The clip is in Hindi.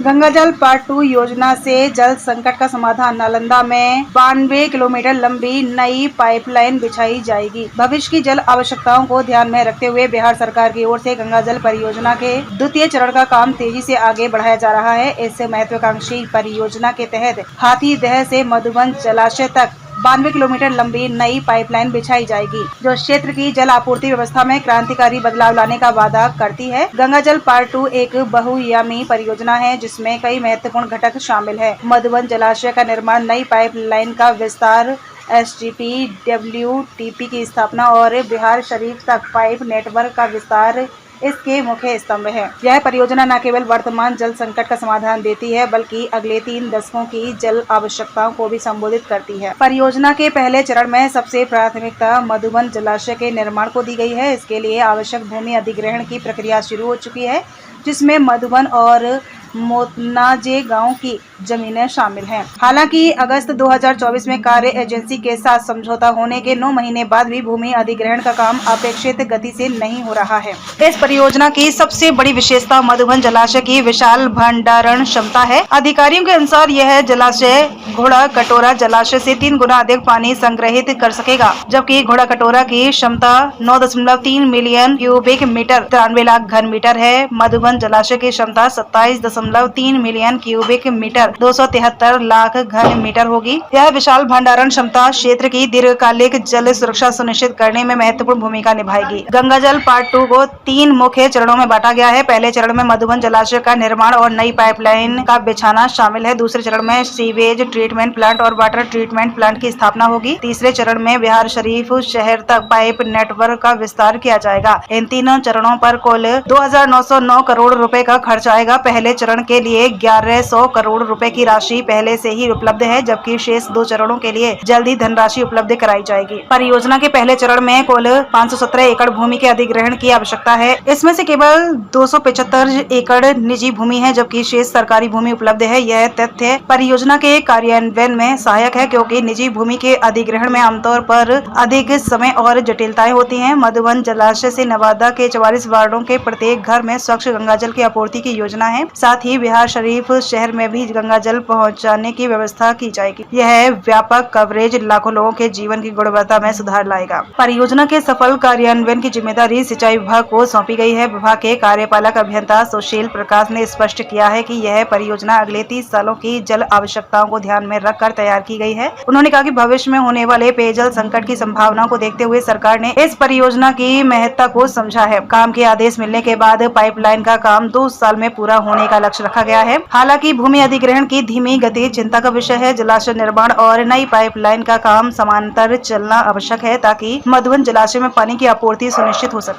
गंगाजल पार्ट 2 योजना से जल संकट का समाधान। नालंदा में 92 किलोमीटर लंबी नई पाइपलाइन बिछाई जाएगी। भविष्य की जल आवश्यकताओं को ध्यान में रखते हुए बिहार सरकार की ओर से गंगाजल परियोजना के द्वितीय चरण का काम तेजी से आगे बढ़ाया जा रहा है। इस महत्वाकांक्षी परियोजना के तहत हाथीदह से मधुबन जलाशय तक 92 किलोमीटर लंबी नई पाइपलाइन बिछाई जाएगी, जो क्षेत्र की जल आपूर्ति व्यवस्था में क्रांतिकारी बदलाव लाने का वादा करती है। गंगाजल पार्ट 2 एक बहुआयामी परियोजना है, जिसमें कई महत्वपूर्ण घटक शामिल है। मधुबन जलाशय का निर्माण, नई पाइपलाइन का विस्तार, एसटीपी, डब्ल्यूटीपी की स्थापना और बिहार शरीफ तक पाइप नेटवर्क का विस्तार इसके मुख्य स्तंभ है। यह परियोजना न केवल वर्तमान जल संकट का समाधान देती है, बल्कि अगले 3 दशकों की जल आवश्यकताओं को भी संबोधित करती है। परियोजना के पहले चरण में सबसे प्राथमिकता मधुबन जलाशय के निर्माण को दी गई है। इसके लिए आवश्यक भूमि अधिग्रहण की प्रक्रिया शुरू हो चुकी है, जिसमें मधुबन और मोतनाजे गांव की जमीनें शामिल हैं। हालांकि अगस्त 2024 में कार्य एजेंसी के साथ समझौता होने के 9 महीने बाद भी भूमि अधिग्रहण का काम अपेक्षित गति से नहीं हो रहा है। इस परियोजना की सबसे बड़ी विशेषता मधुबन जलाशय की विशाल भंडारण क्षमता है। अधिकारियों के अनुसार यह जलाशय घोड़ा कटोरा जलाशय से 3 गुना अधिक पानी संग्रहित कर सकेगा, जबकि घोड़ा कटोरा की क्षमता 9.3 मिलियन क्यूबिक मीटर 93 लाख घन मीटर है। मधुबन जलाशय की क्षमता 27.3 मिलियन क्यूबिक मीटर 273 लाख घन मीटर होगी। यह विशाल भंडारण क्षमता क्षेत्र की दीर्घकालिक जल सुरक्षा सुनिश्चित करने में महत्वपूर्ण भूमिका निभाएगी। गंगाजल पार्ट 2 को 3 मुख्य चरणों में बांटा गया है। पहले चरण में मधुबन जलाशय का निर्माण और नई पाइपलाइन का बिछाना शामिल है। दूसरे चरण में सीवेज ट्रीटमेंट प्लांट और वाटर ट्रीटमेंट प्लांट की स्थापना होगी। तीसरे चरण में बिहार शरीफ शहर तक पाइप नेटवर्क का विस्तार किया जाएगा। इन तीनों चरणों पर कुल 2,909 करोड़ रुपए का खर्च आएगा। पहले चरण के लिए 1100 करोड़ रुपए की राशि पहले से ही उपलब्ध है, जबकि शेष 2 चरणों के लिए जल्दी धनराशि उपलब्ध कराई जाएगी। परियोजना के पहले चरण में कुल 517 एकड़ भूमि के अधिग्रहण की आवश्यकता है। इसमें से केवल 275 एकड़ निजी भूमि है, जबकि शेष सरकारी भूमि उपलब्ध है। यह तथ्य परियोजना के कार्यान्वयन में सहायक है, क्योंकि निजी भूमि के अधिग्रहण में आमतौर पर अधिक समय और जटिलताएं होती हैं। मधुबन जलाशय से नवादा के 44 वार्डों के प्रत्येक घर में स्वच्छ गंगाजल की आपूर्ति की योजना है। साथ ही बिहार शरीफ शहर में भी गंगाजल पहुंचाने की व्यवस्था की जाएगी। यह व्यापक कवरेज लाखों लोगों के जीवन की गुणवत्ता में सुधार लाएगा। परियोजना के सफल कार्यान्वयन की जिम्मेदारी सिंचाई विभाग को सौंपी गई है। विभाग के कार्यपालक अभियंता सुशील प्रकाश ने स्पष्ट किया है कि यह परियोजना अगले 30 सालों की जल आवश्यकताओं को ध्यान में रखकर तैयार की गई है। उन्होंने कहा कि भविष्य में होने वाले पेयजल संकट की संभावनाओं को देखते हुए सरकार ने इस परियोजना की महत्ता को समझा है। काम के आदेश मिलने के बाद पाइपलाइन का काम 2 साल में पूरा होने का लक्ष्य रखा गया है। हालांकि भूमि अधिग्रहण की धीमी गति चिंता का विषय है। जलाशय निर्माण और नई पाइपलाइन का काम समांतर चलना आवश्यक है, ताकि मधुबन जलाशय में पानी की आपूर्ति सुनिश्चित हो सके।